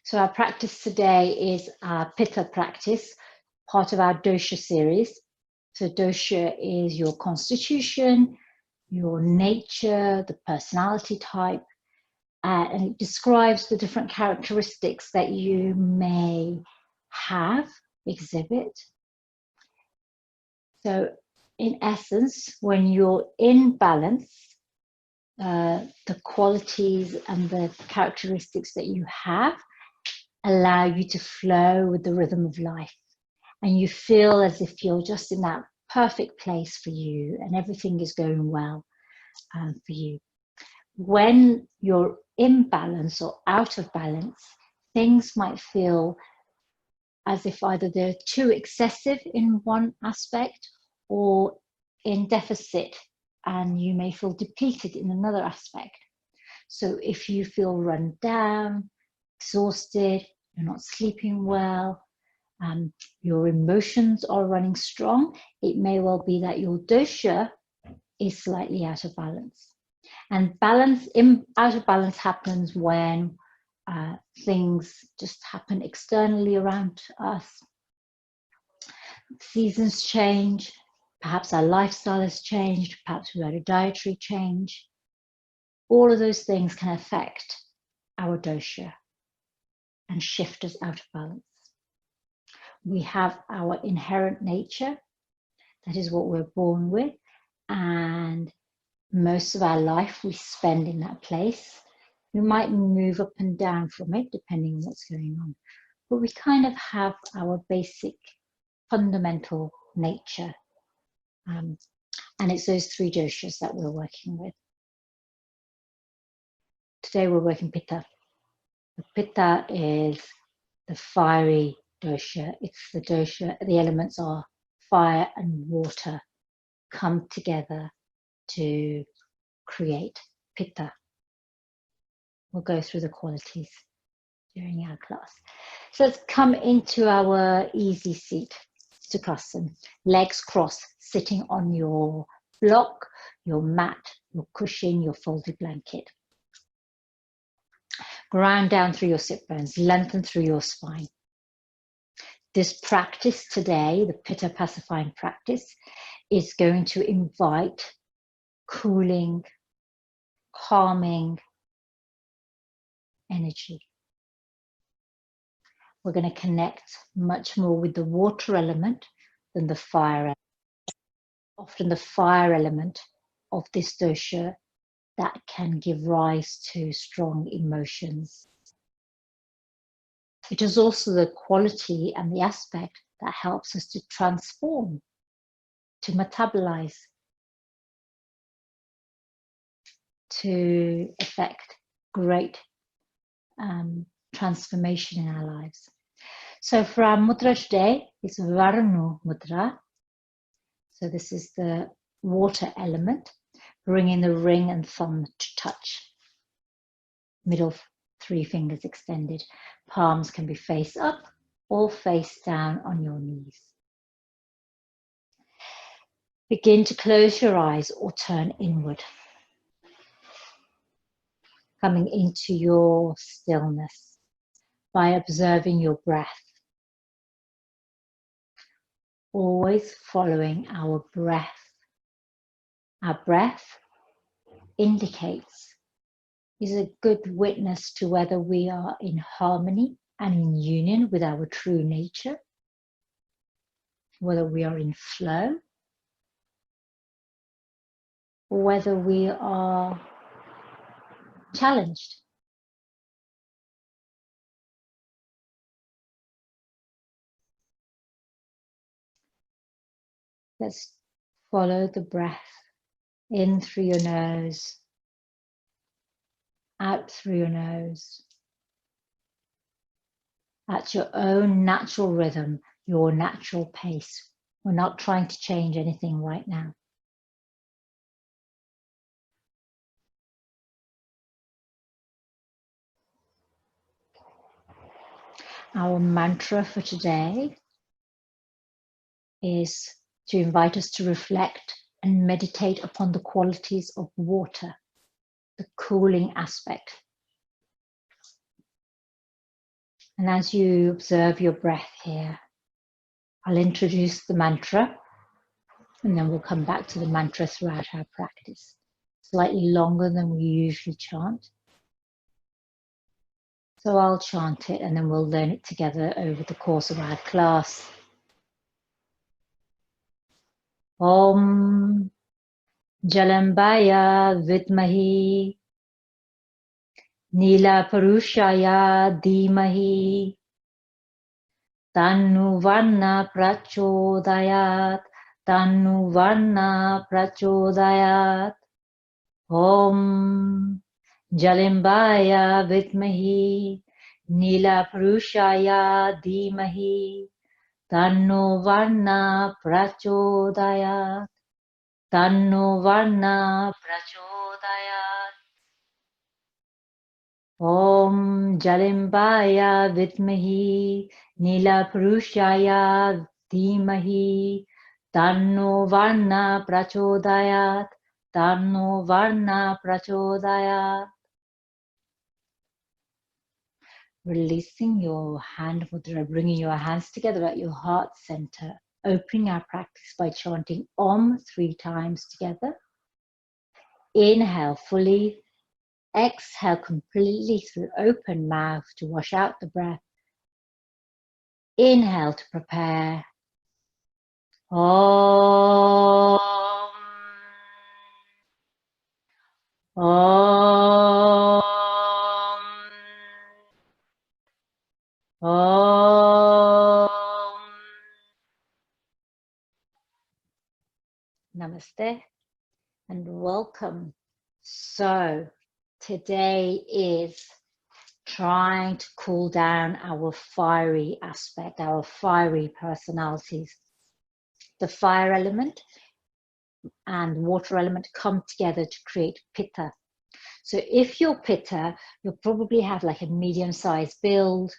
So our practice today is our Pitta practice, part of our Dosha series. So Dosha is your constitution, your nature, the personality type, and it describes the different characteristics that you may have, exhibit. So in essence, when you're in balance, the qualities and the characteristics that you have allow you to flow with the rhythm of life. And you feel as if you're just in that perfect place for you and everything is going well for you. When you're in balance or out of balance, things might feel as if either they're too excessive in one aspect or in deficit, and you may feel depleted in another aspect. So if you feel run down, exhausted, you're not sleeping well, your emotions are running strong, it may well be that your dosha is slightly out of balance. And out of balance happens when things just happen externally around us. Seasons change, perhaps our lifestyle has changed, perhaps we've had a dietary change. All of those things can affect our dosha and shift us out of balance. We have our inherent nature, that is what we're born with, and most of our life we spend in that place. We might move up and down from it depending on what's going on, but we kind of have our basic fundamental nature, and it's those three doshas that we're working with. Today we're working Pitta. The Pitta is the fiery dosha. It's the dosha, the elements are fire and water come together to create Pitta. We'll go through the qualities during our class. So let's come into our easy seat, Sukhasana. Legs crossed, sitting on your block, your mat, your cushion, your folded blanket. Ground down through your sit bones, lengthen through your spine. This practice today, the Pitta pacifying practice, is going to invite cooling, calming energy. We're going to connect much more with the water element than the fire element. Often the fire element of this dosha that can give rise to strong emotions. It is also the quality and the aspect that helps us to transform, to metabolize, to effect great transformation in our lives. So for our mudra today, it's Varanu mudra. So this is the water element, bringing the ring and thumb to touch. Middle 3 fingers extended. Palms can be face up or face down on your knees. Begin to close your eyes or turn inward. Coming into your stillness by observing your breath. Always following our breath. Our breath indicates, is a good witness to whether we are in harmony and in union with our true nature, whether we are in flow, or whether we are challenged. Let's follow the breath in through your nose, out through your nose, at your own natural rhythm, your natural pace. We're not trying to change anything right now. Our mantra for today is to invite us to reflect and meditate upon the qualities of water, the cooling aspect. And as you observe your breath here, I'll introduce the mantra, and then we'll come back to the mantra throughout our practice. Slightly longer than we usually chant. So I'll chant it and then we'll learn it together over the course of our class. Om Jalambaya Vidmahi Nila Parushaya Dhimahi Tannu Varna Prachodayat Tannu Varna Prachodayat Om Jalambaya Vidmahi Nila Parushaya Dhimahi Tanno Varna Prachodayat Tanno Varna Prachodayat Om Jalimbaya Vidmahi Nila Purushaya Dhimahi Tanno Varna Prachodayat Tanno Varna Prachodayat. Releasing your hand mudra, bringing your hands together at your heart center, opening our practice by chanting Om 3 times together. Inhale fully, exhale completely through open mouth to wash out the breath. Inhale to prepare. Om. Om. Om. Namaste and welcome. So today is trying to cool down our fiery aspect, our fiery personalities. The fire element and water element come together to create Pitta. So if you're Pitta, you'll probably have like a medium-sized build.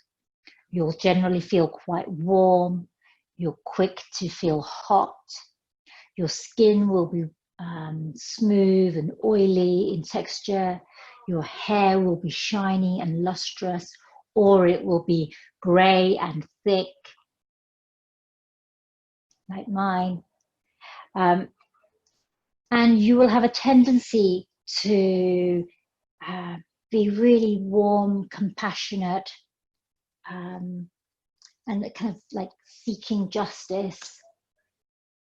You'll generally feel quite warm. You're quick to feel hot. Your skin will be smooth and oily in texture. Your hair will be shiny and lustrous, or it will be grey and thick, like mine. And you will have a tendency to be really warm, compassionate, and kind of like seeking justice.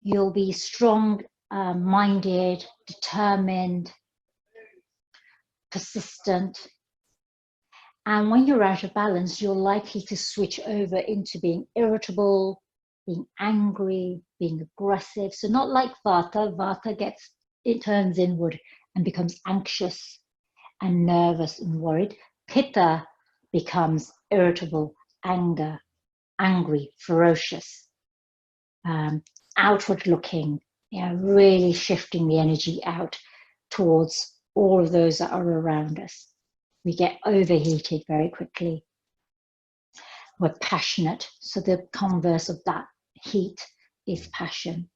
You'll be strong-minded, determined, persistent. And when you're out of balance, you're likely to switch over into being irritable, being angry, being aggressive. So not like Vata. Vata turns inward and becomes anxious and nervous and worried. Pitta becomes irritable, angry, ferocious, outward looking, really shifting the energy out towards all of those that are around us. We get overheated very quickly. We're passionate. So the converse of that heat is passion.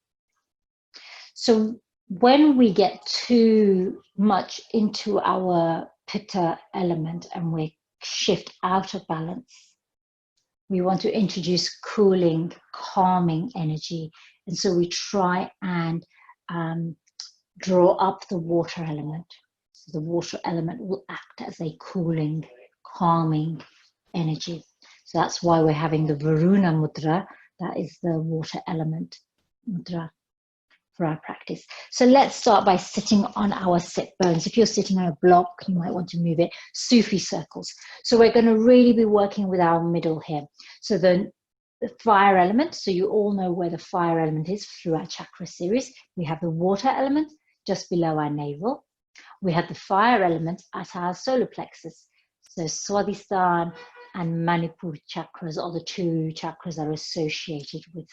So when we get too much into our Pitta element and we shift out of balance, we want to introduce cooling, calming energy. And so we try and draw up the water element. So the water element will act as a cooling, calming energy. So that's why we're having the Varuna mudra, that is the water element mudra for our practice. So let's start by sitting on our sit bones. If you're sitting on a block, you might want to move it. Sufi circles. So we're going to really be working with our middle here. So the fire element, so you all know where the fire element is through our chakra series. We have the water element just below our navel. We have the fire element at our solar plexus. So Swadhisthana and Manipur chakras are the 2 chakras that are associated with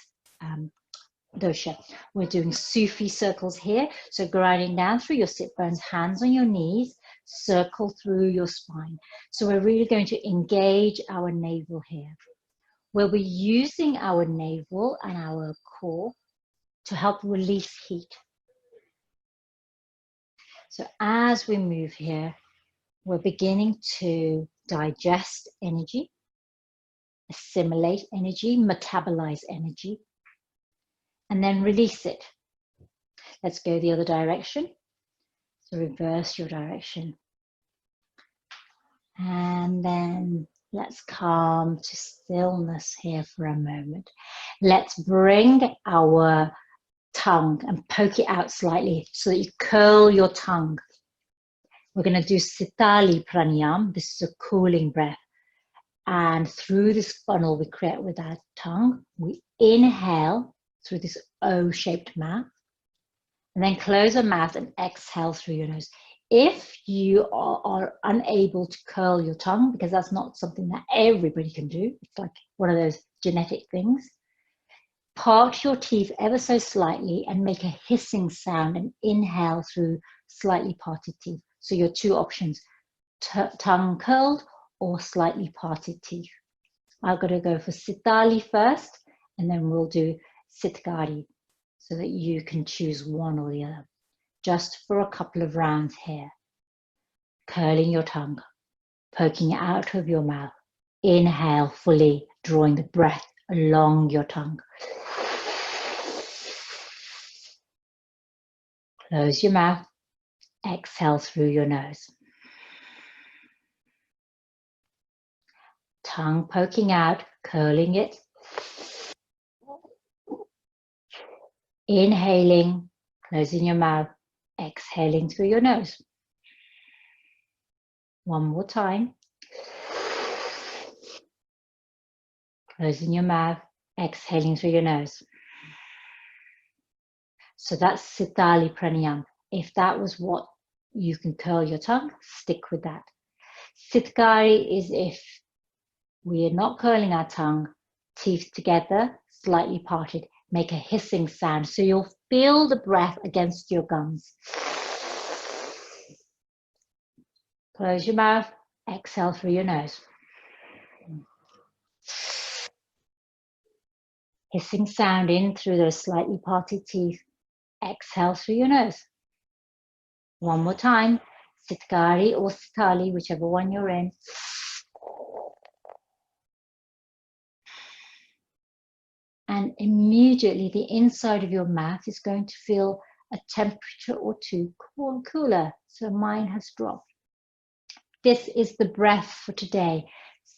dosha. We're doing Sufi circles here. So grinding down through your sit bones, hands on your knees, circle through your spine. So we're really going to engage our navel here. We'll be using our navel and our core to help release heat. So as we move here, we're beginning to digest energy. assimilate energy, metabolize energy, and then release it. Let's go the other direction. So reverse your direction. And then let's come to stillness here for a moment. Let's bring our tongue and poke it out slightly so that you curl your tongue. We're going to do Sitali Pranayam. This is a cooling breath. And through this funnel we create with our tongue, we inhale through this O-shaped mouth. And then close your mouth and exhale through your nose. If you are unable to curl your tongue, because that's not something that everybody can do, it's like one of those genetic things, part your teeth ever so slightly and make a hissing sound and inhale through slightly parted teeth. So your two options, tongue curled or slightly parted teeth. I'm going to go for Sitali first, and then we'll do Sitgari, so that you can choose one or the other. Just for a couple of rounds here. Curling your tongue, poking it out of your mouth. Inhale fully, drawing the breath along your tongue. Close your mouth, exhale through your nose. Tongue poking out, curling it. Inhaling, closing your mouth, exhaling through your nose. One more time. Closing your mouth, exhaling through your nose. So that's Sitali Pranayam. If that was what you can curl your tongue, stick with that. Sitgari is if we are not curling our tongue, teeth together, slightly parted, make a hissing sound. So you'll feel the breath against your gums. Close your mouth, exhale through your nose. Hissing sound in through those slightly parted teeth. Exhale through your nose. One more time. Sitgari or Sitali, whichever one you're in. And immediately the inside of your mouth is going to feel a temperature or two cooler. So mine has dropped. This is the breath for today.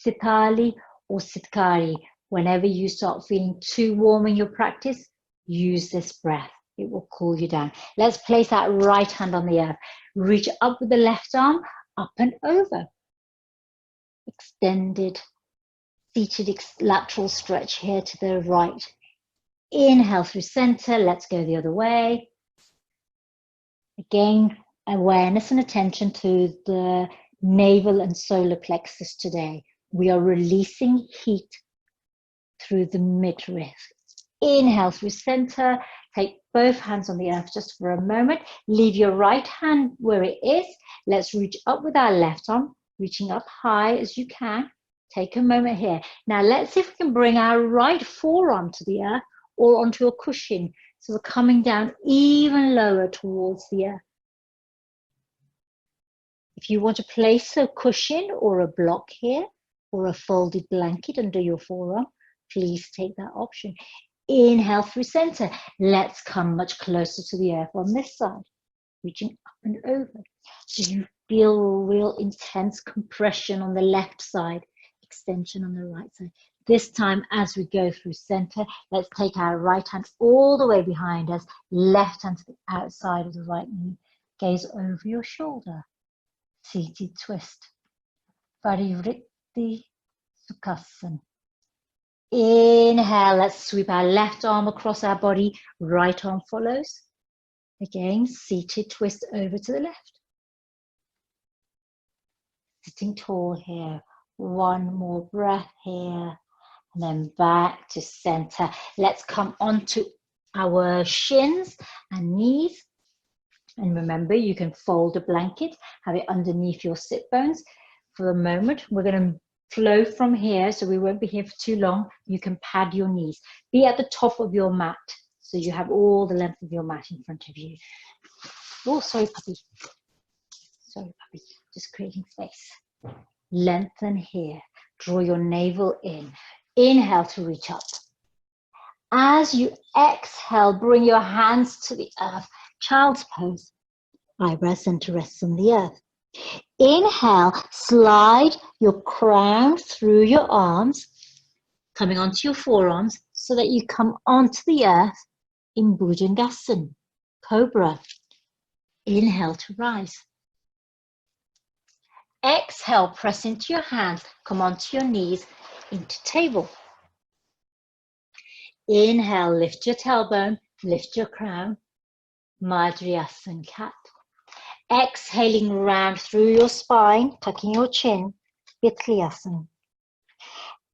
Sitali or Sitgari. Whenever you start feeling too warm in your practice, use this breath. It will cool you down. Let's place that right hand on the earth. Reach up with the left arm, up and over. Extended, seated lateral stretch here to the right. Inhale through center. Let's go the other way. Again, awareness and attention to the navel and solar plexus today. We are releasing heat through the midriff. Inhale through center. Take both hands on the earth just for a moment. Leave your right hand where it is. Let's reach up with our left arm, reaching up high as you can. Take a moment here. Now let's see if we can bring our right forearm to the earth or onto a cushion. So we're coming down even lower towards the earth. If you want to place a cushion or a block here or a folded blanket under your forearm, please take that option. Inhale through center. Let's come much closer to the earth on this side, reaching up and over. So you feel real intense compression on the left side, extension on the right side. This time, as we go through center, let's take our right hand all the way behind us, left hand to the outside of the right knee. Gaze over your shoulder. Seated twist. Parivritti Sukhasana. Inhale, let's sweep our left arm across our body, right arm follows. Again, seated twist over to the left. Sitting tall here. One more breath here. And then back to center. Let's come onto our shins and knees. And remember, you can fold a blanket, have it underneath your sit bones. For the moment, we're going to flow from here, so we won't be here for too long. You can pad your knees. Be at the top of your mat, so you have all the length of your mat in front of you. Oh, sorry, puppy. Sorry, puppy. Just creating space. Lengthen here. Draw your navel in. Inhale to reach up. As you exhale, bring your hands to the earth. Child's pose. Eyebrows center rests on the earth. Inhale, slide your crown through your arms, coming onto your forearms so that you come onto the earth in Bhujangasana, Cobra. Inhale to rise. Exhale, press into your hands, come onto your knees into table. Inhale, lift your tailbone, lift your crown, Madhyasana cat. Exhaling round through your spine, tucking your chin, Vitlayasana.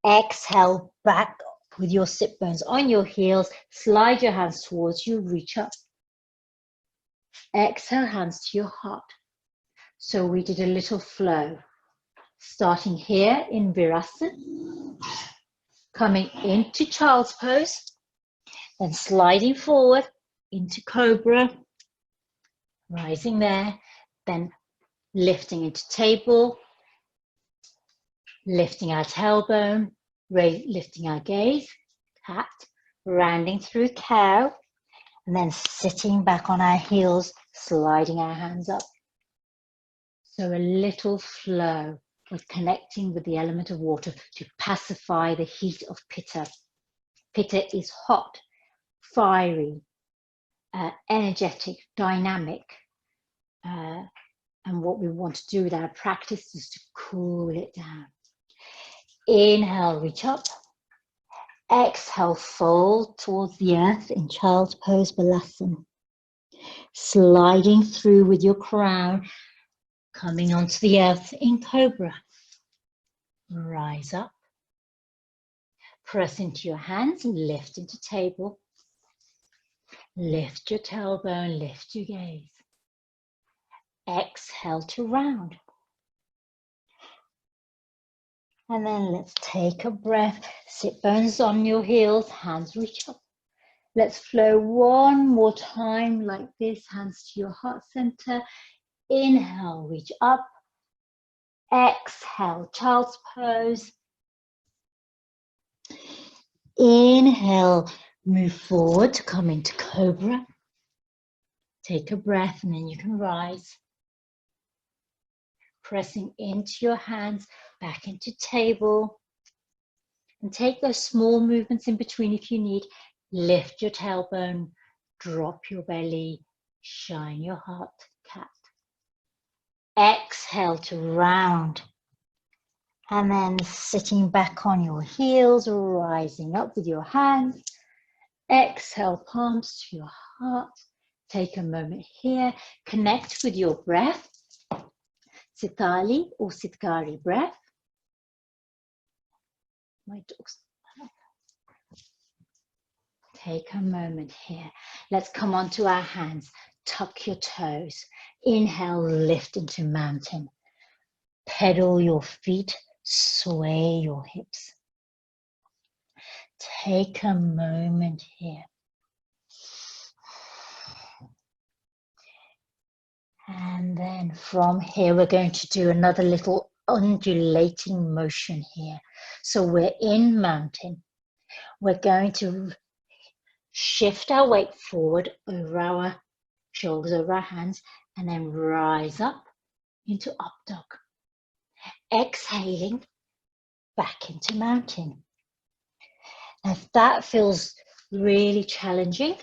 Exhale back with your sit bones on your heels, slide your hands towards you, reach up. Exhale, hands to your heart. So we did a little flow, starting here in Virasana, coming into Child's Pose, then sliding forward into Cobra, rising there, then lifting into table, lifting our tailbone, lifting our gaze, cat, rounding through cow, and then sitting back on our heels, sliding our hands up. So a little flow with connecting with the element of water to pacify the heat of Pitta. Pitta is hot, fiery, energetic, dynamic. And what we want to do with our practice is to cool it down. Inhale, reach up. Exhale, fold towards the earth in Child's Pose, Balasana. Sliding through with your crown, coming onto the earth in Cobra. Rise up. Press into your hands, lift into table. Lift your tailbone, lift your gaze. Exhale to round. And then let's take a breath. Sit bones on your heels, hands reach up. Let's flow one more time like this, hands to your heart center. Inhale, reach up. Exhale, Child's Pose. Inhale, move forward to come into Cobra. Take a breath and then you can rise. Pressing into your hands, back into table. And take those small movements in between if you need. Lift your tailbone, drop your belly, shine your heart, cat. Exhale to round. And then sitting back on your heels, rising up with your hands. Exhale, palms to your heart. Take a moment here. Connect with your breath. Sitali or Sitkari breath. My dog's. Take a moment here. Let's come onto our hands. Tuck your toes. Inhale, lift into mountain. Pedal your feet, sway your hips. Take a moment here. And then from here, we're going to do another little undulating motion here. So we're in mountain. We're going to shift our weight forward over our shoulders, over our hands, and then rise up into up dog. Exhaling back into mountain. Now, if that feels really challenging,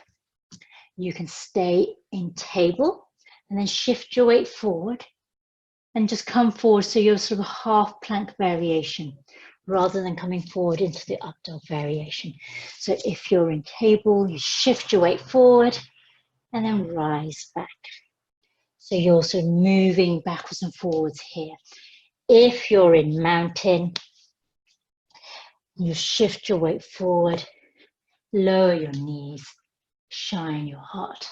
you can stay in table and then shift your weight forward and just come forward so you're sort of half plank variation rather than coming forward into the up dog variation. So if you're in table, you shift your weight forward and then rise back. So you're sort of moving backwards and forwards here. If you're in mountain, you shift your weight forward, lower your knees, shine your heart.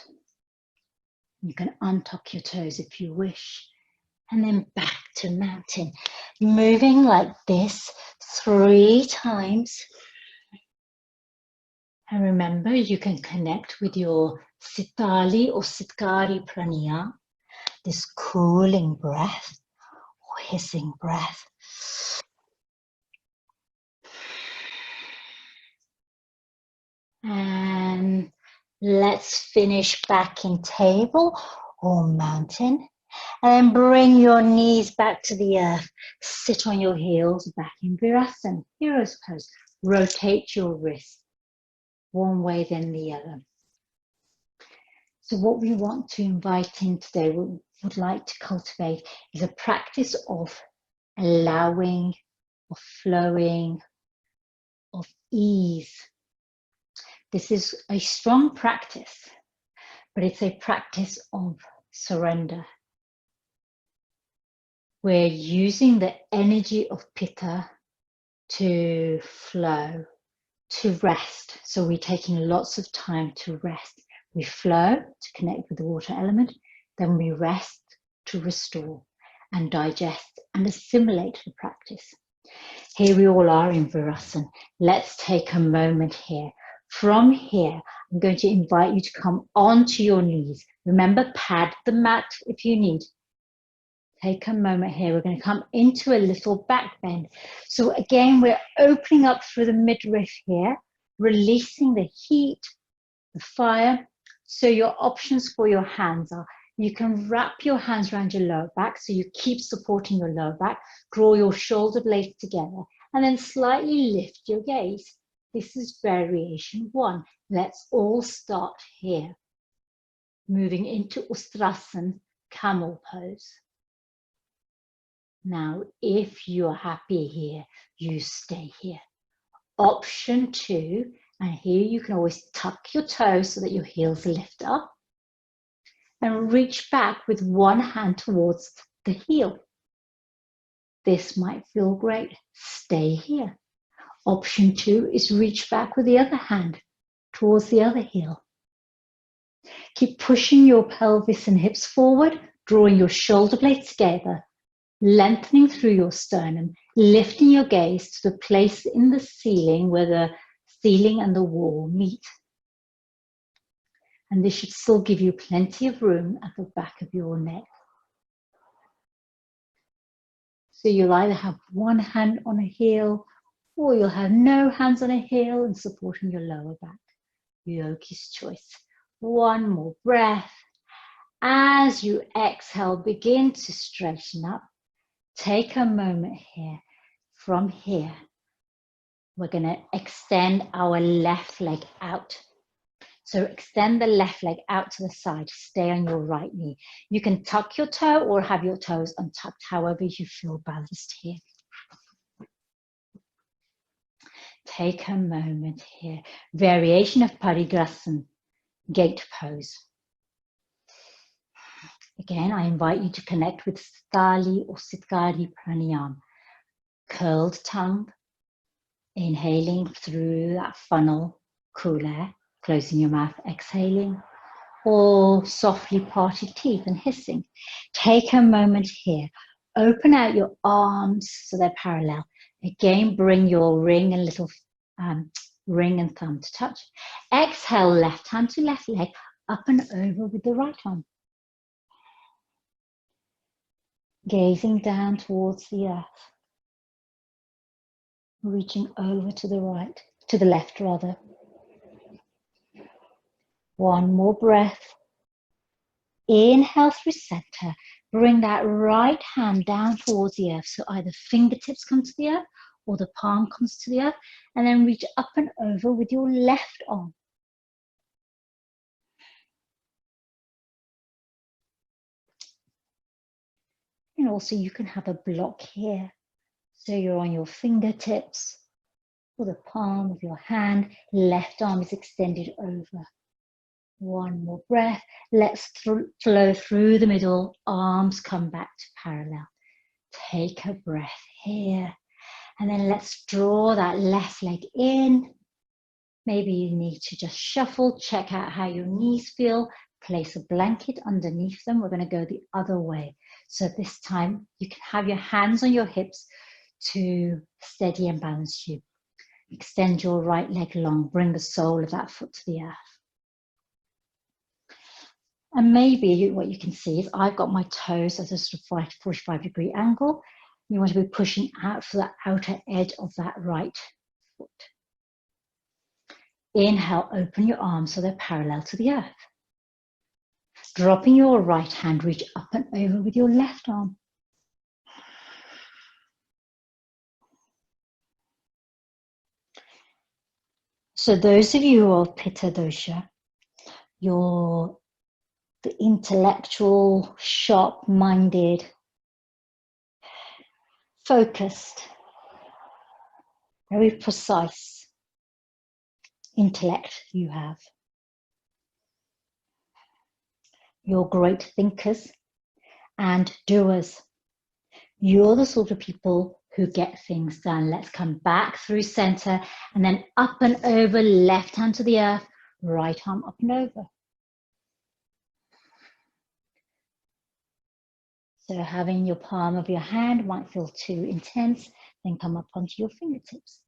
You can untuck your toes if you wish, and then back to mountain. Moving like this 3 times. And remember, you can connect with your Sitali or Sitkari Praniya, this cooling breath or hissing breath. And let's finish back in table or mountain. And then bring your knees back to the earth. Sit on your heels back in Virasana, hero's pose. Rotate your wrists one way then the other. So what we want to invite in today, we would like to cultivate, is a practice of allowing, of flowing, of ease. This is a strong practice, but it's a practice of surrender. We're using the energy of Pitta to flow, to rest. So we're taking lots of time to rest. We flow to connect with the water element, then we rest to restore and digest and assimilate the practice. Here we all are in Virasana. Let's take a moment here. From here, I'm going to invite you to come onto your knees. Remember, pad the mat if you need. Take a moment here. We're going to come into a little back bend. So again, we're opening up through the midriff here, releasing the heat, the fire. So your options for your hands are, you can wrap your hands around your lower back so you keep supporting your lower back, draw your shoulder blades together, and then slightly lift your gaze. This is variation 1. Let's all start here. Moving into Ustrasana, camel pose. Now, if you're happy here, you stay here. Option 2, and here you can always tuck your toes so that your heels lift up and reach back with one hand towards the heel. This might feel great. Stay here. Option 2 is reach back with the other hand towards the other heel. Keep pushing your pelvis and hips forward, drawing your shoulder blades together, lengthening through your sternum, lifting your gaze to the place in the ceiling where the ceiling and the wall meet. And this should still give you plenty of room at the back of your neck. So you'll either have one hand on a heel, or you'll have no hands on a heel and supporting your lower back. Yogi's choice. One more breath. As you exhale, begin to straighten up. Take a moment here. From here, we're going to extend our left leg out. So extend the left leg out to the side. Stay on your right knee. You can tuck your toe or have your toes untucked, however you feel balanced here. Take a moment here. Variation of Parigrasana, gate pose. Again, I invite you to connect with Stali or Sitkari Pranayama. Curled tongue, inhaling through that funnel, cool air, closing your mouth, exhaling, or softly parted teeth and hissing. Take a moment here. Open out your arms so they're parallel. Again, bring your ring and little ring and thumb to touch. Exhale, left hand to left leg, up and over with the right arm. Gazing down towards the earth. Reaching over to the right, to the left rather. One more breath. Inhale through center. Bring that right hand down towards the earth. So either fingertips come to the earth or the palm comes to the earth. And then reach up and over with your left arm. And also you can have a block here. So you're on your fingertips or the palm of your hand. Left arm is extended over. One more breath. Let's flow through the middle. Arms come back to parallel. Take a breath here. And then let's draw that left leg in. Maybe you need to just shuffle. Check out how your knees feel. Place a blanket underneath them. We're going to go the other way. So this time you can have your hands on your hips to steady and balance you. Extend your right leg long. Bring the sole of that foot to the earth. And maybe what you can see is I've got my toes at a sort of 45-degree angle. You want to be pushing out for the outer edge of that right foot. Inhale, open your arms so they're parallel to the earth. Dropping your right hand, reach up and over with your left arm. So those of you of Pitta dosha, you're the intellectual, sharp-minded, focused, very precise intellect you have. You're great thinkers and doers. You're the sort of people who get things done. Let's come back through center and then up and over, left hand to the earth, right arm up and over. So having your palm of your hand might feel too intense, then come up onto your fingertips.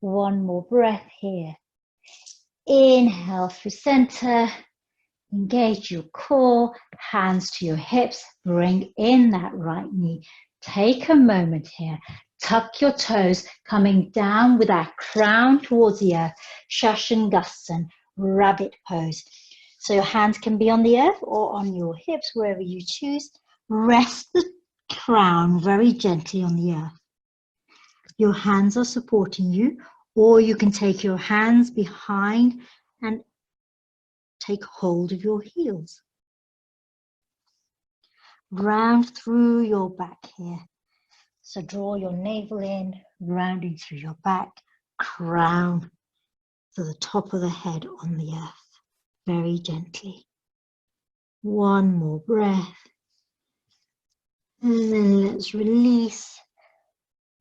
One more breath here. Inhale through center, engage your core, hands to your hips, bring in that right knee. Take a moment here, tuck your toes, coming down with our crown towards the earth, Shashangasana, rabbit pose. So your hands can be on the earth or on your hips, wherever you choose. Rest the crown very gently on the earth. Your hands are supporting you, or you can take your hands behind and take hold of your heels. Round through your back here. So draw your navel in, rounding through your back, crown to the top of the head on the earth, very gently. One more breath. And then let's release.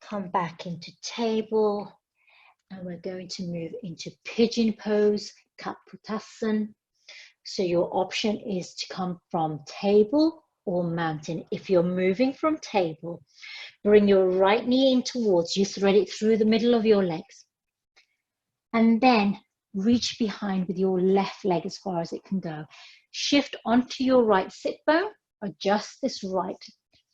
Come back into table. And we're going to move into pigeon pose, Kapha. So your option is to come from table or mountain. If you're moving from table, bring your right knee in towards you, thread it through the middle of your legs. And then reach behind with your left leg as far as it can go. Shift onto your right sit bone, adjust this right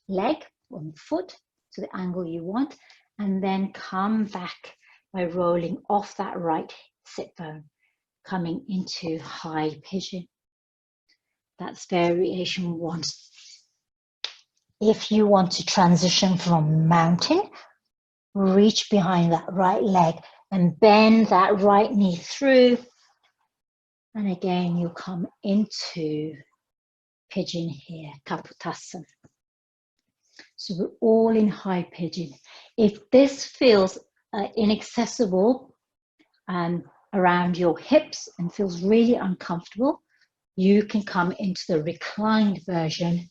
leg on foot to the angle you want, and then come back by rolling off that right sit bone, coming into high pigeon. That's variation 1. If you want to transition from mountain, reach behind that right leg and bend that right knee through. And again, you'll come into pigeon here, Kapha. So we're all in high pigeon. If this feels inaccessible around your hips and feels really uncomfortable, you can come into the reclined version,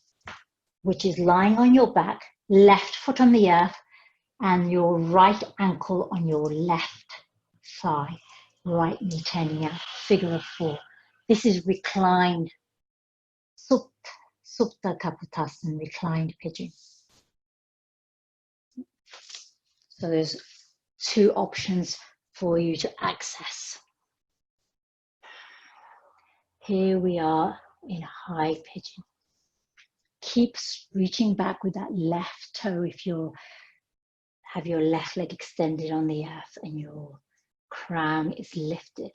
which is lying on your back, left foot on the earth, and your right ankle on your left thigh, right knee turning out, figure of 4. This is reclined, Supta Kapha, reclined pigeon. So there's 2 options for you to access. Here we are in high pigeon. Keep reaching back with that left toe if you have your left leg extended on the earth and your crown is lifted.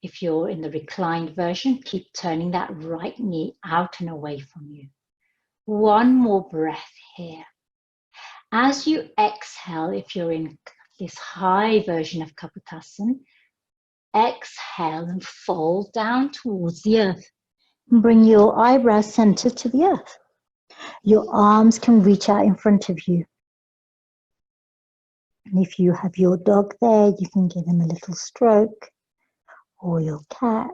If you're in the reclined version, keep turning that right knee out and away from you. One more breath here. As you exhale, if you're in this high version of Kapha, exhale and fold down towards the earth. Bring your eyebrows center to the earth. Your arms can reach out in front of you. And if you have your dog there, you can give him a little stroke, or your cat.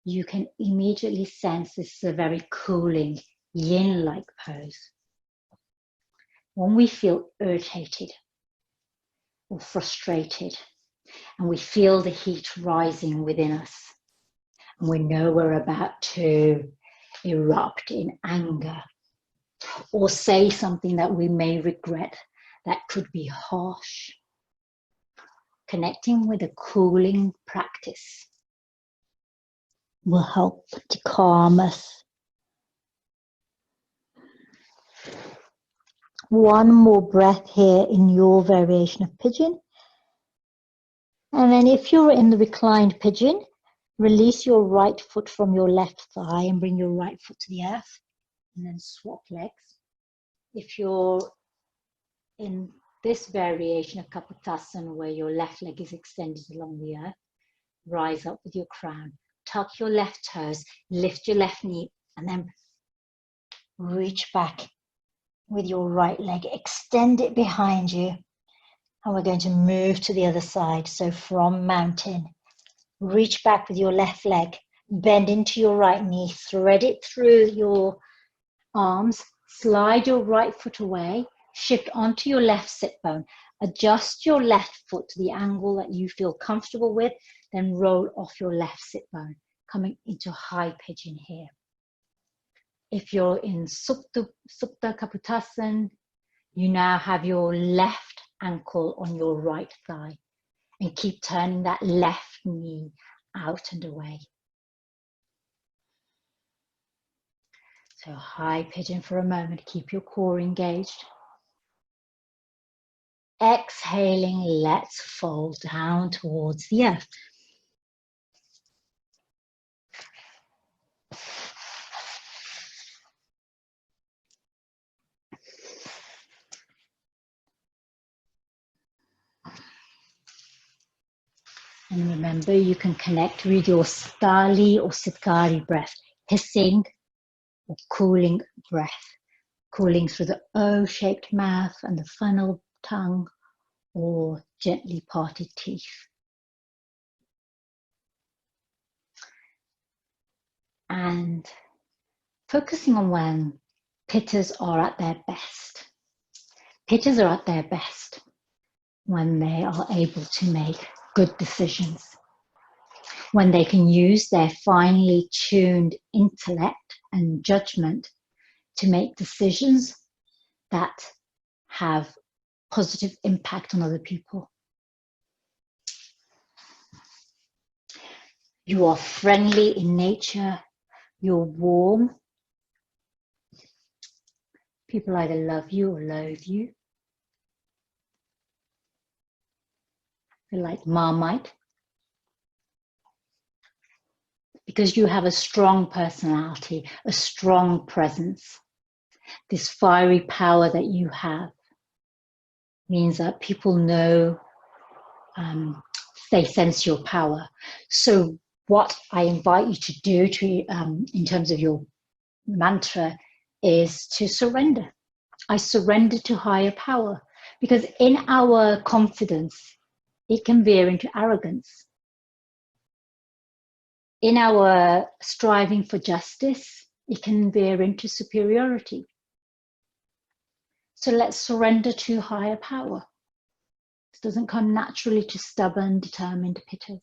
You can immediately sense this is a very cooling, yin-like pose. When we feel irritated or frustrated, and we feel the heat rising within us, and we know we're about to erupt in anger, or say something that we may regret that could be harsh. Connecting with a cooling practice will help to calm us. One more breath here in your variation of pigeon. And then if you're in the reclined pigeon, release your right foot from your left thigh and bring your right foot to the earth. And then swap legs. If you're in this variation of Kapotasana where your left leg is extended along the earth, rise up with your crown, tuck your left toes, lift your left knee, and then reach back with your right leg, extend it behind you. And we're going to move to the other side. So from mountain, reach back with your left leg, bend into your right knee, thread it through your arms, slide your right foot away, shift onto your left sit bone, adjust your left foot to the angle that you feel comfortable with, then roll off your left sit bone, coming into high pigeon here. If you're in Supta Kapotasana, you now have your left ankle on your right thigh and keep turning that left knee out and away. So high pigeon for a moment, keep your core engaged. Exhaling, let's fold down towards the earth. And remember, you can connect with your Stali or Sitkari breath, hissing or cooling breath, cooling through the O-shaped mouth and the funnel tongue, or gently parted teeth. And focusing on when Pittas are at their best. Pittas are at their best when they are able to make good decisions, when they can use their finely tuned intellect and judgment to make decisions that have positive impact on other people. You are friendly in nature, you're warm. People either love you or loathe you. They're like Marmite. Because you have a strong personality, a strong presence. This fiery power that you have means that people know, they sense your power. So what I invite you to do in terms of your mantra is to surrender. I surrender to higher power, because in our confidence, it can veer into arrogance. In our striving for justice, it can veer into superiority. So let's surrender to higher power. This doesn't come naturally to stubborn, determined Pittas.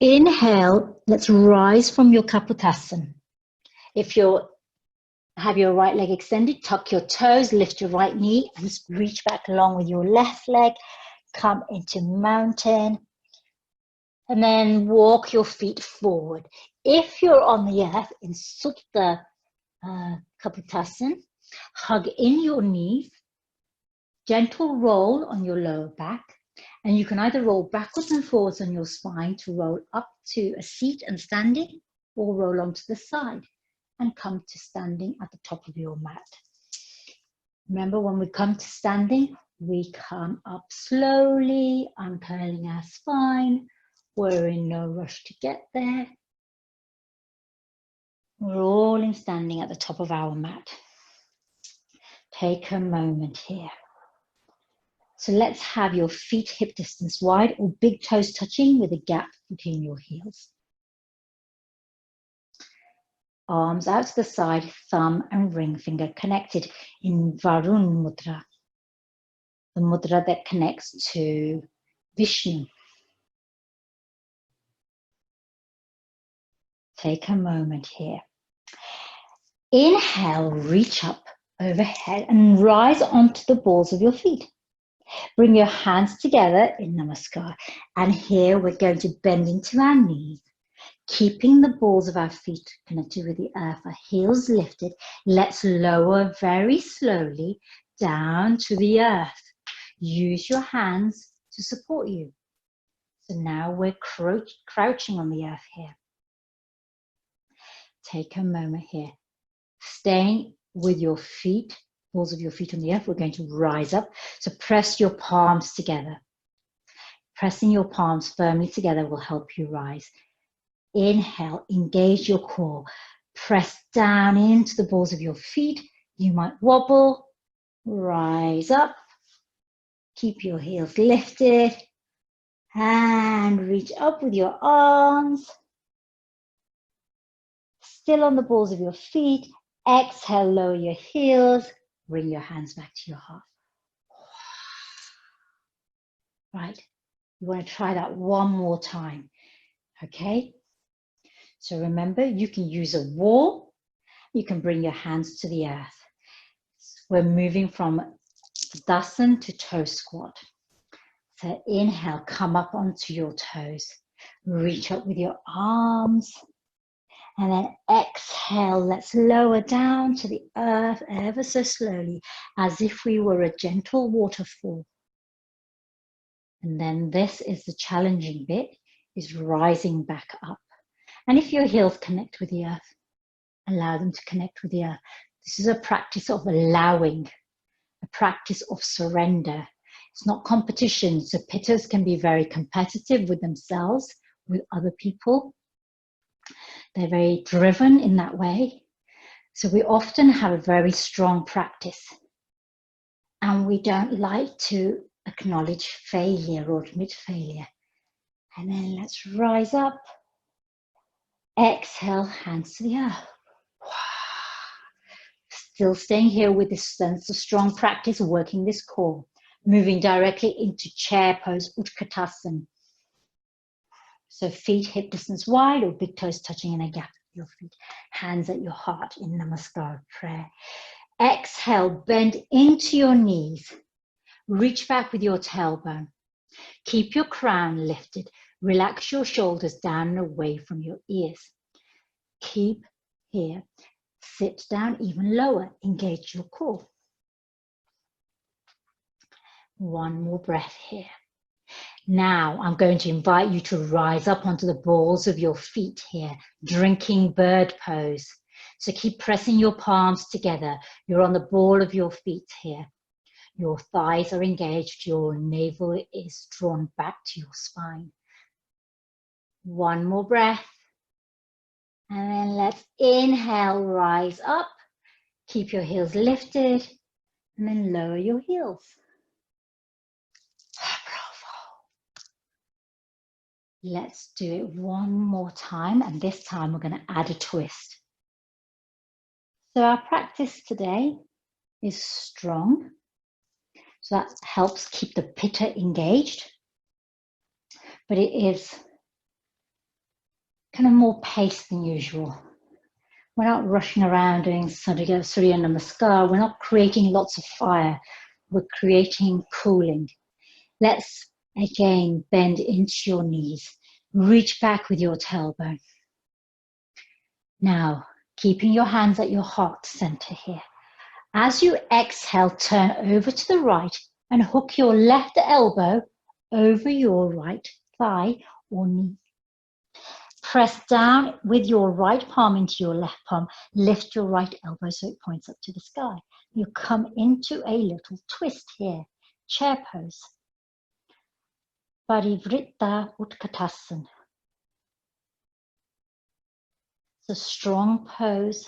Inhale, let's rise from your Kapotasana. If you have your right leg extended, tuck your toes, lift your right knee, and reach back along with your left leg. Come into mountain. And then walk your feet forward. If you're on the earth in Supta Kapotasana, hug in your knees, gentle roll on your lower back, and you can either roll backwards and forwards on your spine to roll up to a seat and standing, or roll onto the side and come to standing at the top of your mat. Remember, when we come to standing, we come up slowly, uncurling our spine. We're in no rush to get there. We're all in standing at the top of our mat. Take a moment here. So let's have your feet hip distance wide or big toes touching with a gap between your heels. Arms out to the side, thumb and ring finger connected in Varun Mudra, the mudra that connects to Vishnu. Take a moment here. Inhale, reach up overhead and rise onto the balls of your feet. Bring your hands together in Namaskar. And here we're going to bend into our knees. Keeping the balls of our feet connected with the earth, our heels lifted, let's lower very slowly down to the earth. Use your hands to support you. So now we're crouching on the earth here. Take a moment here. Staying with your feet, balls of your feet on the earth, we're going to rise up. So press your palms together. Pressing your palms firmly together will help you rise. Inhale, engage your core. Press down into the balls of your feet. You might wobble. Rise up. Keep your heels lifted. And reach up with your arms. Still on the balls of your feet. Exhale, lower your heels. Bring your hands back to your heart. Right. You want to try that one more time. Okay. So remember, you can use a wall. You can bring your hands to the earth. We're moving from Dasan to toe squat. So inhale, come up onto your toes. Reach up with your arms. And then exhale, let's lower down to the earth ever so slowly, as if we were a gentle waterfall. And then this is the challenging bit, is rising back up. And if your heels connect with the earth, allow them to connect with the earth. This is a practice of allowing, a practice of surrender. It's not competition. So Pittas can be very competitive with themselves, with other people. They're very driven in that way. So we often have a very strong practice. And we don't like to acknowledge failure or admit failure. And then let's rise up. Exhale, hands to the earth. Still staying here with this sense of strong practice, working this core. Moving directly into chair pose, Utkatasana. So feet hip distance wide or big toes touching in a gap of your feet. Hands at your heart in Namaskar prayer. Exhale, bend into your knees. Reach back with your tailbone. Keep your crown lifted. Relax your shoulders down and away from your ears. Keep here. Sit down even lower. Engage your core. One more breath here. Now I'm going to invite you to rise up onto the balls of your feet here, drinking bird pose. So keep pressing your palms together. You're on the ball of your feet here. Your thighs are engaged. Your navel is drawn back to your spine. One more breath. And then let's inhale, rise up. Keep your heels lifted. And then lower your heels. Let's do it one more time, and this time we're going to add a twist. So our practice today is strong, so that helps keep the Pitta engaged, but it is kind of more paced than usual. We're not rushing around doing Surya Namaskar, we're not creating lots of fire, we're creating cooling. Let's again bend into your knees. Reach back with your tailbone. Now, keeping your hands at your heart center here. As you exhale, turn over to the right and hook your left elbow over your right thigh or knee. Press down with your right palm into your left palm. Lift your right elbow so it points up to the sky. You come into a little twist here. Chair pose. Parivritta Utkatasana. It's a strong pose.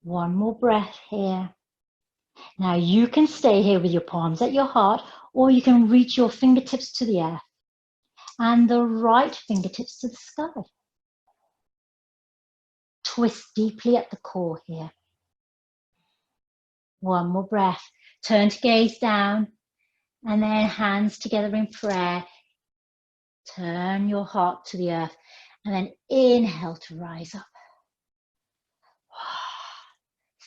One more breath here. Now you can stay here with your palms at your heart, or you can reach your fingertips to the earth and the right fingertips to the sky. Twist deeply at the core here. One more breath. Turn to gaze down and then hands together in prayer. Turn your heart to the earth and then inhale to rise up.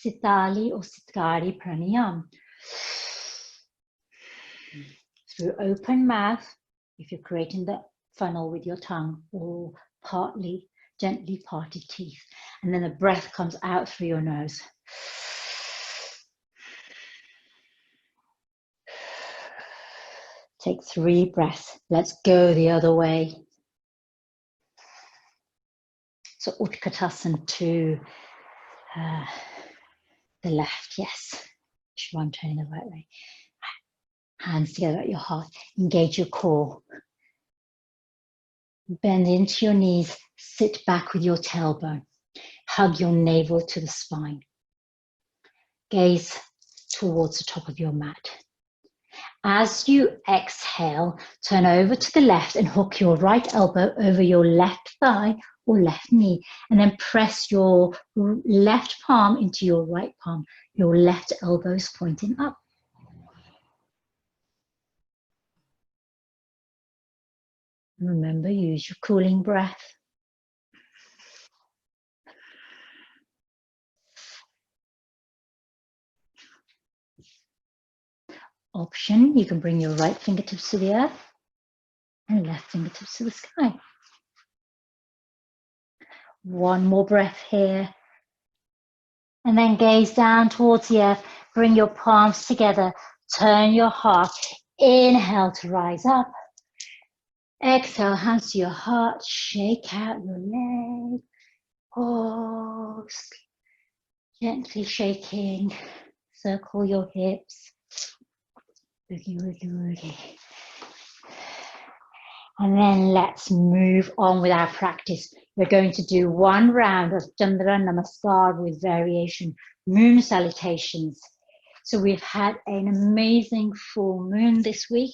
Sitali or Sitkari Pranayam. Through open mouth, if you're creating the funnel with your tongue, or partly Gently parted teeth. And then the breath comes out through your nose. Take 3 breaths. Let's go the other way. So Utkatasana to the left, yes. Sure, I'm turning the right way. Hands together at your heart. Engage your core. Bend into your knees. Sit back with your tailbone. Hug your navel to the spine. Gaze towards the top of your mat. As you exhale, turn over to the left and hook your right elbow over your left thigh or left knee, and then press your left palm into your right palm. Your left elbow is pointing up. Remember, use your cooling breath. Option, you can bring your right fingertips to the earth and left fingertips to the sky. One more breath here. And then gaze down towards the earth. Bring your palms together. Turn your heart. Inhale to rise up. Exhale, hands to your heart. Shake out your leg. Pause. Gently shaking. Circle your hips. Boogie, woogie, woogie. And then let's move on with our practice. We're going to do 1 round of Chandra Namaskar with variation, moon salutations. So we've had an amazing full moon this week,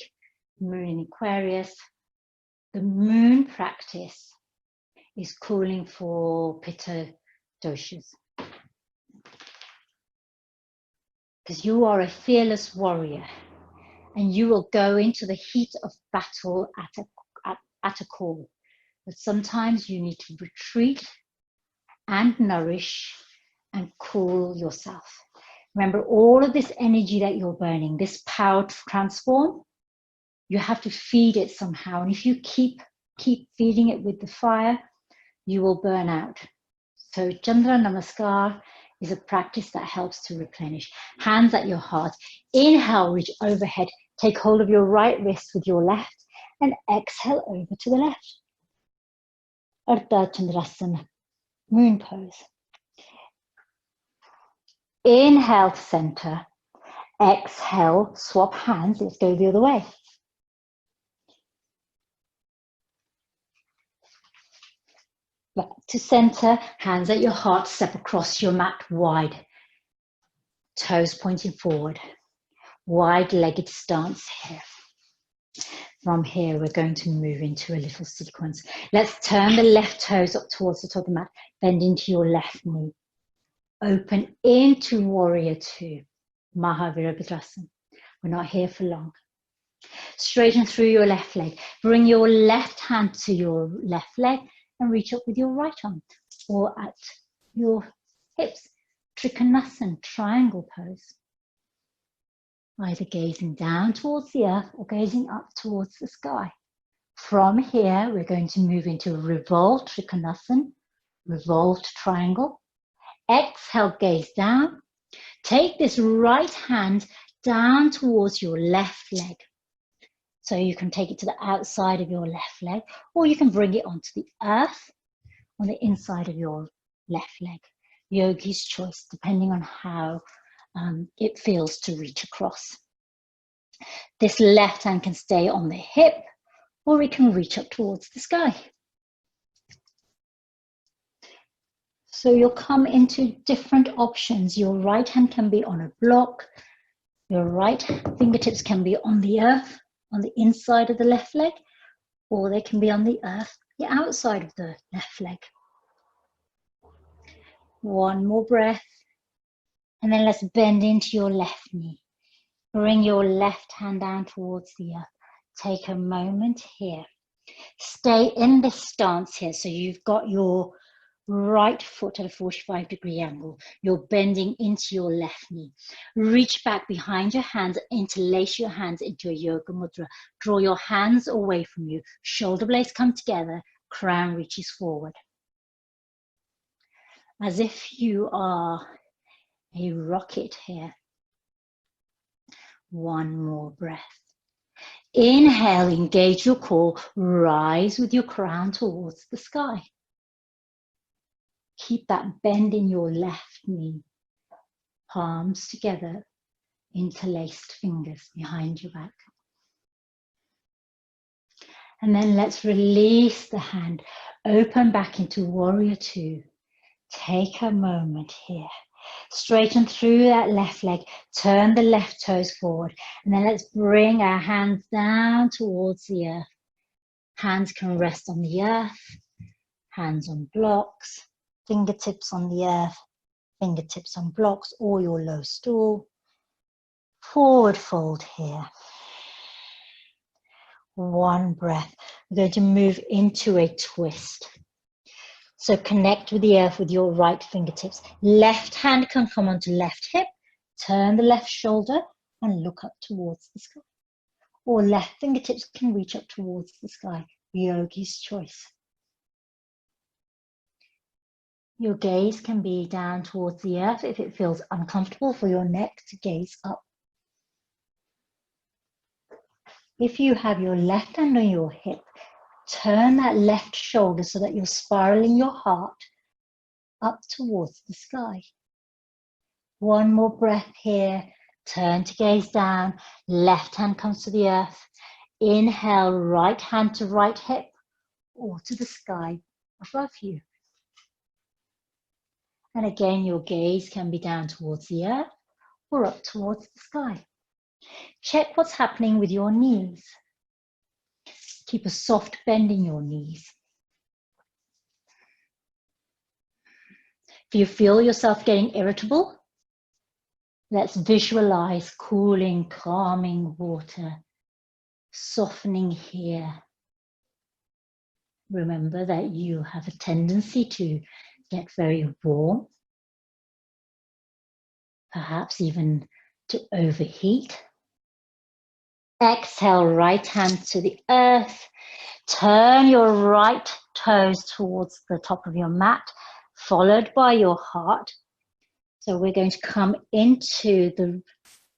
moon in Aquarius. The moon practice is calling for Pitta doshas. Because you are a fearless warrior and you will go into the heat of battle at a call. But sometimes you need to retreat and nourish and cool yourself. Remember, all of this energy that you're burning, this power to transform, you have to feed it somehow. And if you keep feeding it with the fire, you will burn out. So Chandra Namaskar is a practice that helps to replenish. Hands at your heart. Inhale, reach overhead. Take hold of your right wrist with your left and exhale over to the left. Ardha Chandrasana, moon pose. Inhale to center. Exhale, swap hands. Let's go the other way. Back to center, hands at your heart, step across your mat wide. Toes pointing forward. Wide-legged stance here. From here, we're going to move into a little sequence. Let's turn the left toes up towards the top of the mat. Bend into your left knee. Open into Warrior Two, Mahavirabrasana. We're not here for long. Straighten through your left leg. Bring your left hand to your left leg and reach up with your right arm or at your hips. Trikonasana, triangle pose. Either gazing down towards the earth or gazing up towards the sky. From here, we're going to move into revolved Trikonasana, revolved triangle. Exhale, gaze down. Take this right hand down towards your left leg. So you can take it to the outside of your left leg, or you can bring it onto the earth on the inside of your left leg. Yogi's choice, depending on how it feels to reach across. This left hand can stay on the hip, or it can reach up towards the sky. So you'll come into different options. Your right hand can be on a block. Your right fingertips can be on the earth, on the inside of the left leg, or they can be on the earth, the outside of the left leg. One more breath. And then let's bend into your left knee. Bring your left hand down towards the earth. Take a moment here. Stay in this stance here. So you've got your right foot at a 45-degree angle. You're bending into your left knee. Reach back behind your hands, interlace your hands into a yoga mudra. Draw your hands away from you. Shoulder blades come together. Crown reaches forward. as if you are a rocket here. One more breath. Inhale, engage your core, rise with your crown towards the sky. Keep that bend in your left knee, palms together, interlaced fingers behind your back. And then let's release the hand, open back into Warrior Two. Take a moment here. Straighten through that left leg, turn the left toes forward, and then let's bring our hands down towards the earth. Hands can rest on the earth, hands on blocks, fingertips on the earth, fingertips on blocks or your low stool. Forward fold here. One breath. We're going to move into a twist. So connect with the earth with your right fingertips. Left hand can come onto left hip. Turn the left shoulder and look up towards the sky. Or left fingertips can reach up towards the sky. Yogi's choice. Your gaze can be down towards the earth if it feels uncomfortable for your neck to gaze up. If you have your left hand on your hip, turn that left shoulder so that you're spiraling your heart up towards the sky. One more breath here. Turn to gaze down. Left hand comes to the earth. Inhale, right hand to right hip or to the sky above you. And again, your gaze can be down towards the earth or up towards the sky. Check what's happening with your knees. Keep a soft bend in your knees. If you feel yourself getting irritable, let's visualize cooling, calming water, softening here. Remember that you have a tendency to get very warm, perhaps even to overheat. Exhale, right hand to the earth. Turn your right toes towards the top of your mat, followed by your heart. So we're going to come into the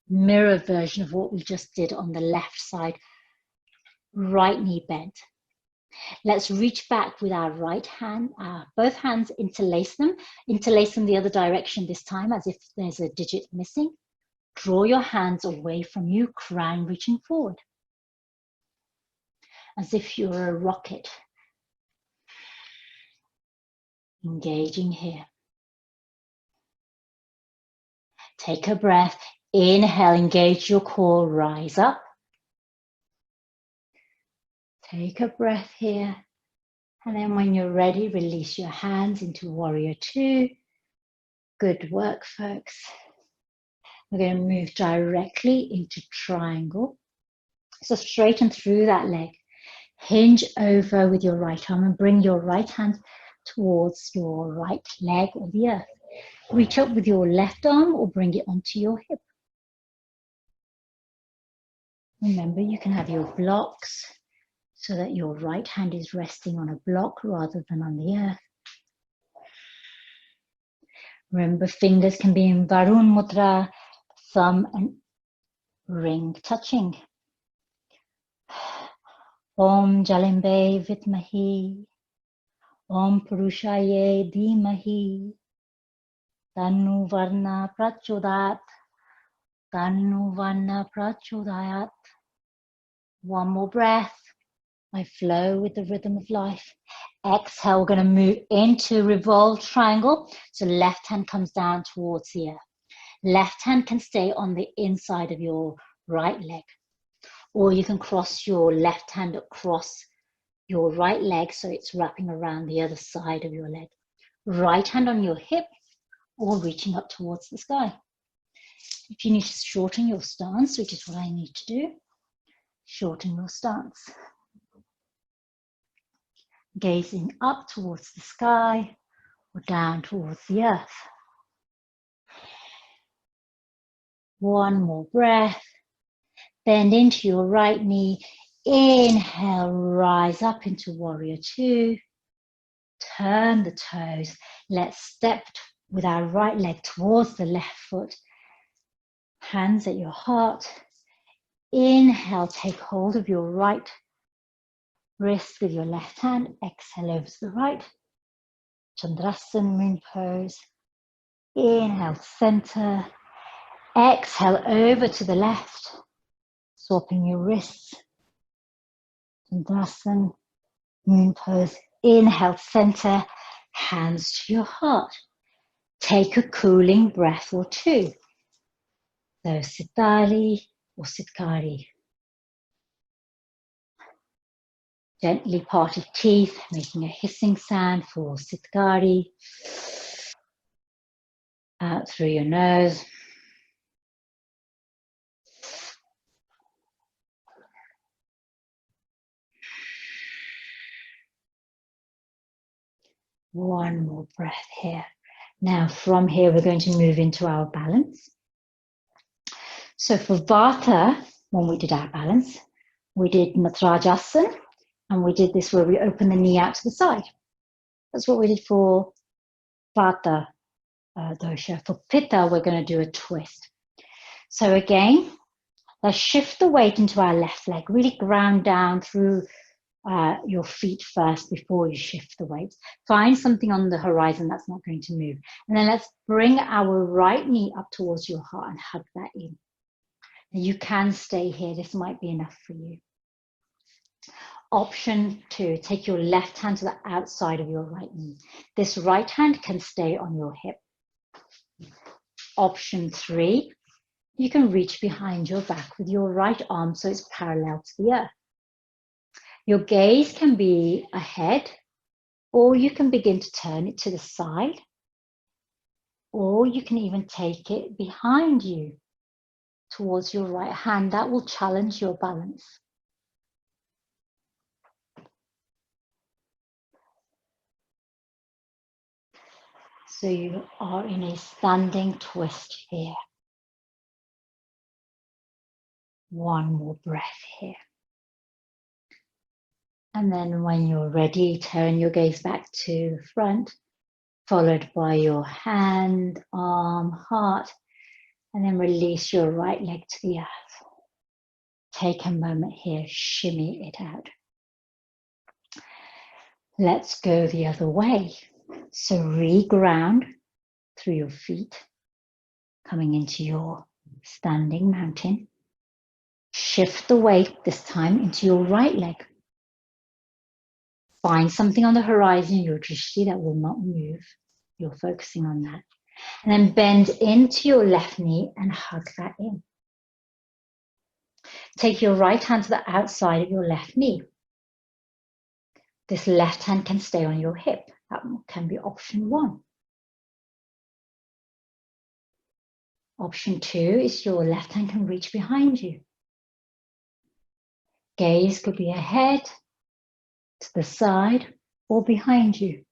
mirror version of what we just did on the left side. Right knee bent. Let's reach back with our right hand, both hands interlace them the other direction this time as if there's a digit missing. Draw your hands away from you, crown reaching forward. As if you're a rocket. Engaging here. Take a breath. Inhale, engage your core, rise up. Take a breath here. And then when you're ready, release your hands into Warrior Two. Good work, folks. We're going to move directly into triangle. So straighten through that leg. Hinge over with your right arm and bring your right hand towards your right leg or the earth. Reach up with your left arm or bring it onto your hip. Remember, you can have your blocks so that your right hand is resting on a block rather than on the earth. Remember, fingers can be in Varun Mudra, thumb and ring touching. Om Jalimbe Vitmahi, Om Purushaye Dhimahi, Tannu Varna Prachodat, Tannu Varna Prachodayat. One more breath. I flow with the rhythm of life. Exhale, we're going to move into revolved triangle. So left hand comes down towards the earth. Left hand can stay on the inside of your right leg. Or you can cross your left hand across your right leg so it's wrapping around the other side of your leg. Right hand on your hip or reaching up towards the sky. If you need to shorten your stance, which is what I need to do, shorten your stance. Gazing up towards the sky or down towards the earth. One more breath. Bend into your right knee. Inhale, rise up into Warrior Two. turn the toes. Let's step with our right leg towards the left foot. Hands at your heart. Inhale, take hold of your right wrist with your left hand. Exhale over to the right. Chandrasana, moon pose. Inhale, center. Exhale over to the left. Swapping your wrists. Chandrasana, moon pose. Inhale, center. Hands to your heart. Take a cooling breath or two. So Sitali or Sitkari. Gently parted teeth, making a hissing sound for Sitkari. Out through your nose. One more breath here. Now from here we're going to move into our balance. So for Vata, when we did our balance, we did Natrajasana, and we did this where we open the knee out to the side. That's what we did for Vata dosha. For Pitta, we're going to do a twist. So again, let's shift the weight into our left leg. Really ground down through your feet first before you shift the weight. Find something on the horizon that's not going to move. And then let's bring our right knee up towards your heart and hug that in. And you can stay here. This might be enough for you. Option 2, take your left hand to the outside of your right knee. This right hand can stay on your hip. Option 3, you can reach behind your back with your right arm so it's parallel to the earth. Your gaze can be ahead, or you can begin to turn it to the side, or you can even take it behind you towards your right hand. That will challenge your balance. So you are in a standing twist here. One more breath here. And then when you're ready, turn your gaze back to the front, followed by your hand, arm, heart, and then release your right leg to the earth. Take a moment here, shimmy it out. Let's go the other way. So reground through your feet, coming into your standing mountain. Shift the weight this time into your right leg. Find something on the horizon, your drishti, that will not move. You're focusing on that. And then bend into your left knee and hug that in. Take your right hand to the outside of your left knee. This left hand can stay on your hip. That can be option 1. Option 2 is your left hand can reach behind you. Gaze could be ahead, to the side, or behind you.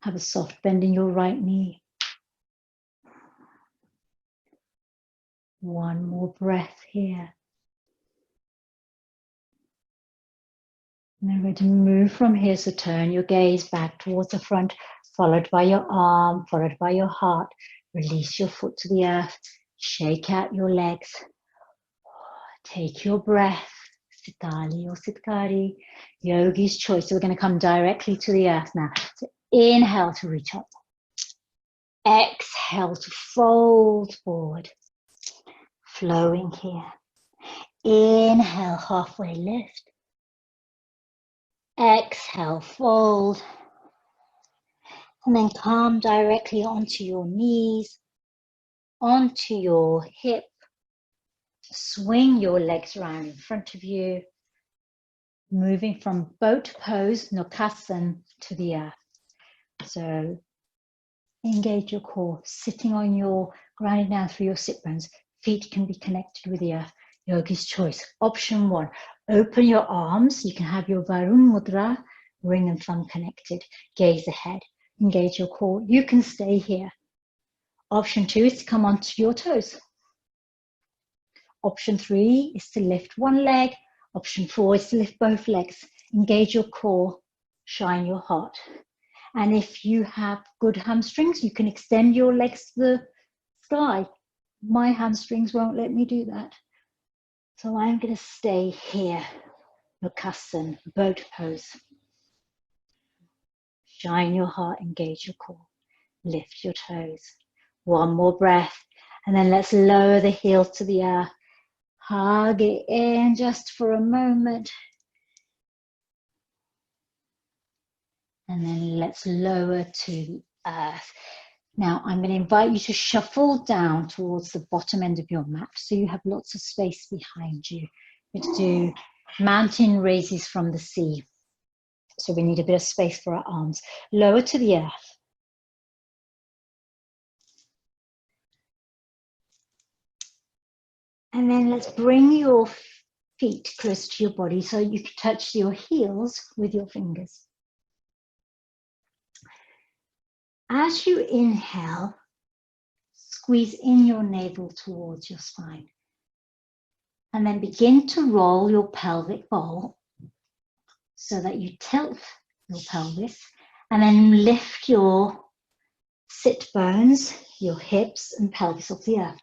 Have a soft bend in your right knee. One more breath here. And then we're going to move from here, so turn your gaze back towards the front, followed by your arm, followed by your heart. Release your foot to the earth, shake out your legs. Take your breath, Sitali or Sitkari, yogi's choice. So we're going to come directly to the earth now. So inhale to reach up. Exhale to fold forward. Flowing here. Inhale, halfway lift. Exhale, fold. And then come directly onto your knees, onto your hip. Swing your legs around in front of you, moving from boat pose, Nokasana, to the earth. So engage your core, sitting on your, grounding down through your sit bones. Feet can be connected with the earth. Yogi's choice. Option 1, open your arms. You can have your Varun Mudra, ring and thumb connected. Gaze ahead. Engage your core. You can stay here. Option 2 is to come onto your toes. Option 3 is to lift one leg. Option 4 is to lift both legs. engage your core, shine your heart. And if you have good hamstrings, you can extend your legs to the sky. My hamstrings won't let me do that. So I'm going to stay here, Bakasana, boat pose. Shine your heart, engage your core, lift your toes. One more breath, and then let's lower the heel to the earth. Hug it in just for a moment. And then let's lower to the earth. Now I'm going to invite you to shuffle down towards the bottom end of your mat so you have lots of space behind you. We're going to do mountain raises from the sea. So we need a bit of space for our arms. Lower to the earth. And then let's bring your feet close to your body so you can touch your heels with your fingers. As you inhale, squeeze in your navel towards your spine. And then begin to roll your pelvic bowl so that you tilt your pelvis and then lift your sit bones, your hips and pelvis off the earth.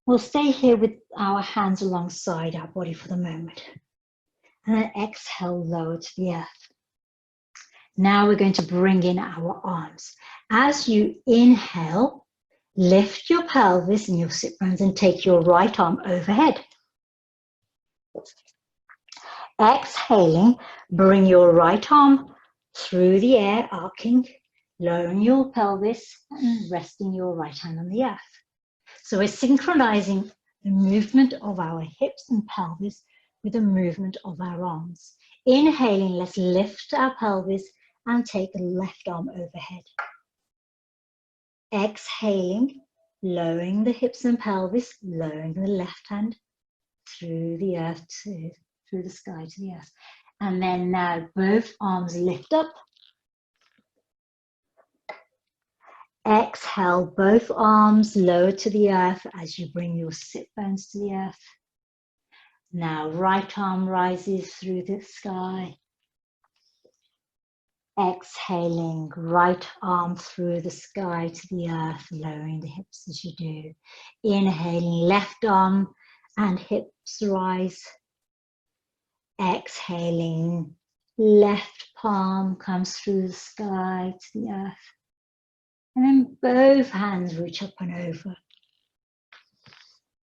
We'll stay here with our hands alongside our body for the moment. And then exhale, lower to the earth. Now we're going to bring in our arms. As you inhale, lift your pelvis and your sit bones and take your right arm overhead. Exhaling, bring your right arm through the air, arcing, lowering your pelvis and resting your right hand on the earth. So we're synchronizing the movement of our hips and pelvis with the movement of our arms. Inhaling, let's lift our pelvis and take the left arm overhead. Exhaling, lowering the hips and pelvis, lowering the left hand through the earth through the sky to the earth. And then now both arms lift up. Exhale, both arms lower to the earth as you bring your sit bones to the earth. Now right arm rises through the sky. Exhaling, right arm through the sky to the earth, lowering the hips as you do. Inhaling, left arm and hips rise. Exhaling, left palm comes through the sky to the earth. And then both hands reach up and over.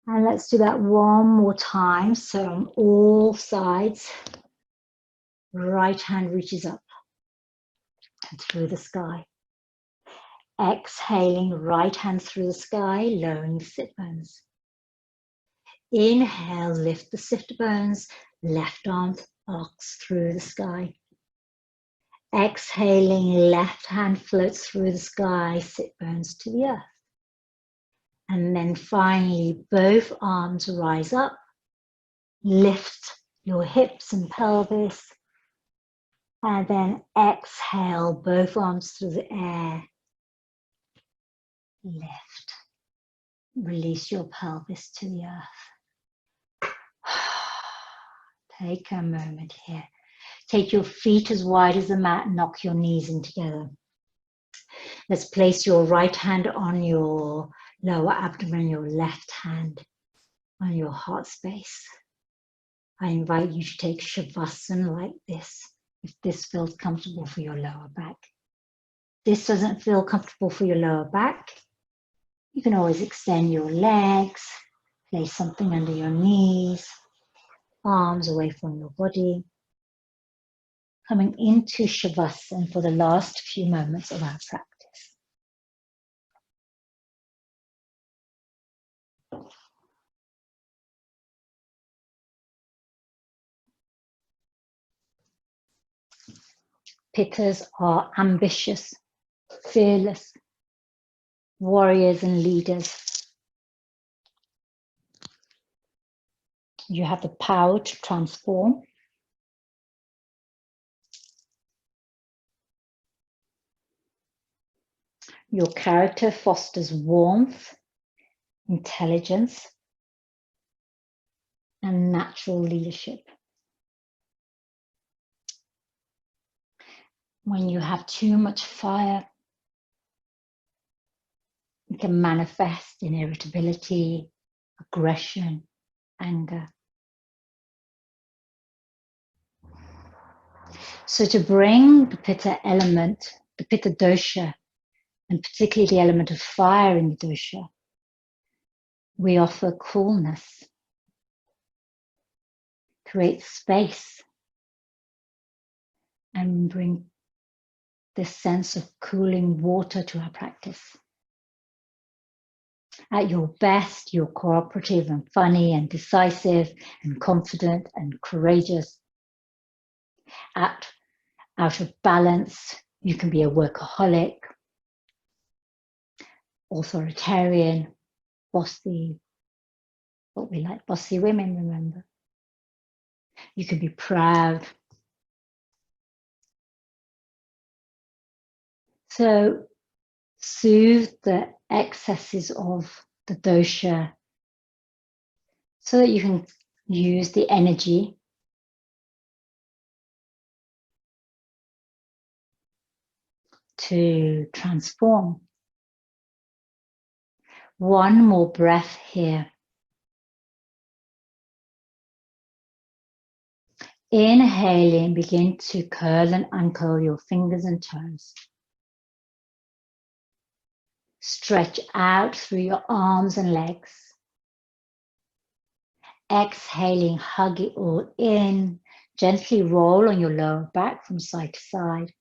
And let's do that one more time. So on all sides, right hand reaches up and through the sky. Exhaling, right hand through the sky, lowering the sit bones. Inhale, lift the sit bones, left arm arcs through the sky. Exhaling, left hand floats through the sky, sit bones to the earth. And then finally, both arms rise up, lift your hips and pelvis, and then exhale, both arms through the air, lift. Release your pelvis to the earth. Take a moment here. Take your feet as wide as the mat, knock your knees in together. Let's place your right hand on your lower abdomen, your left hand on your heart space. I invite you to take Shavasana like this, if this feels comfortable for your lower back. If this doesn't feel comfortable for your lower back, you can always extend your legs, place something under your knees, arms away from your body. Coming into Shavasana for the last few moments of our practice. Pittas are ambitious, fearless, warriors and leaders. You have the power to transform. Your character fosters warmth, intelligence, and natural leadership. When you have too much fire, it can manifest in irritability, aggression, anger. So to bring the Pitta element, the Pitta dosha, and particularly the element of fire in the dosha, we offer coolness, create space, and bring this sense of cooling water to our practice. At your best, you're cooperative and funny and decisive and confident and courageous. Out of balance, you can be a workaholic, authoritarian, bossy, what we like, bossy women, remember. You can be proud. So soothe the excesses of the dosha so that you can use the energy to transform. One more breath here. Inhaling, begin to curl and uncurl your fingers and toes. Stretch out through your arms and legs. Exhaling, hug it all in. Gently roll on your lower back from side to side.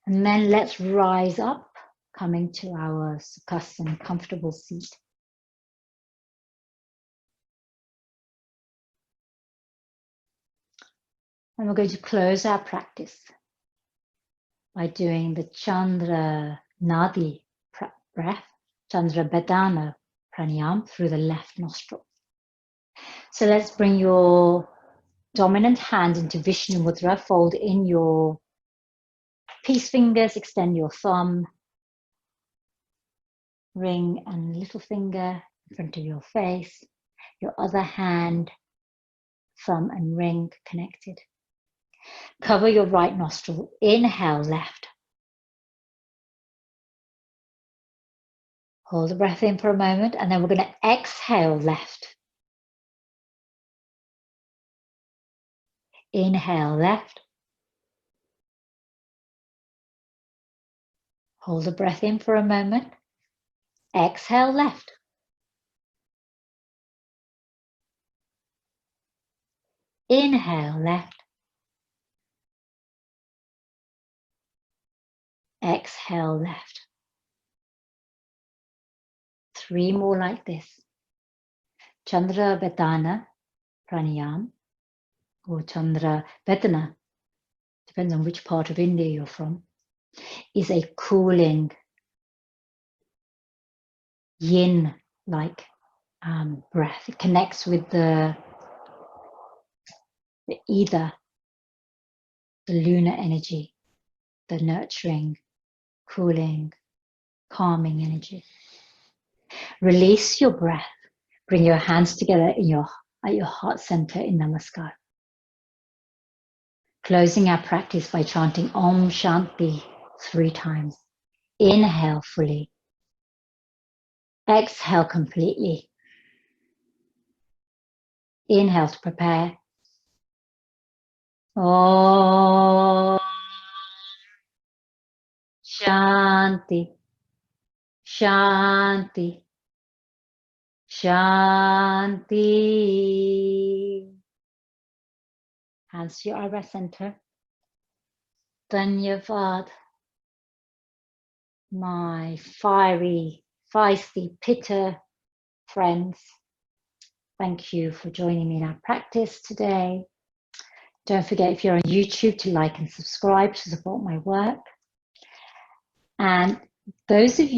And then let's rise up, coming to our Sukhasana, comfortable seat. And we're going to close our practice by doing the Chandra Nadi breath, Chandra Bedana pranayam through the left nostril. So let's bring your dominant hand into Vishnu Mudra, fold in your peace fingers, extend your thumb, ring and little finger in front of your face, your other hand, thumb and ring connected. Cover your right nostril, inhale left. Hold the breath in for a moment, and then we're going to exhale left. Inhale left. Hold the breath in for a moment. Exhale left. Inhale left. Exhale left. 3 more like this. Chandra Bedana pranayam, or Chandra Bedana, depends on which part of India you're from, is a cooling yin-like breath. It connects with the ether, the lunar energy, the nurturing, cooling, calming energy. Release your breath. Bring your hands together at your heart center in Namaskar. Closing our practice by chanting Om Shanti 3 times. Inhale fully. Exhale completely. Inhale to prepare. Om Shanti, Shanti, Shanti. Hands to your eyebrow center. Dhanyavad. My fiery, feisty Pitta friends. Thank you for joining me in our practice today. Don't forget, if you're on YouTube, to like and subscribe to support my work. And those of you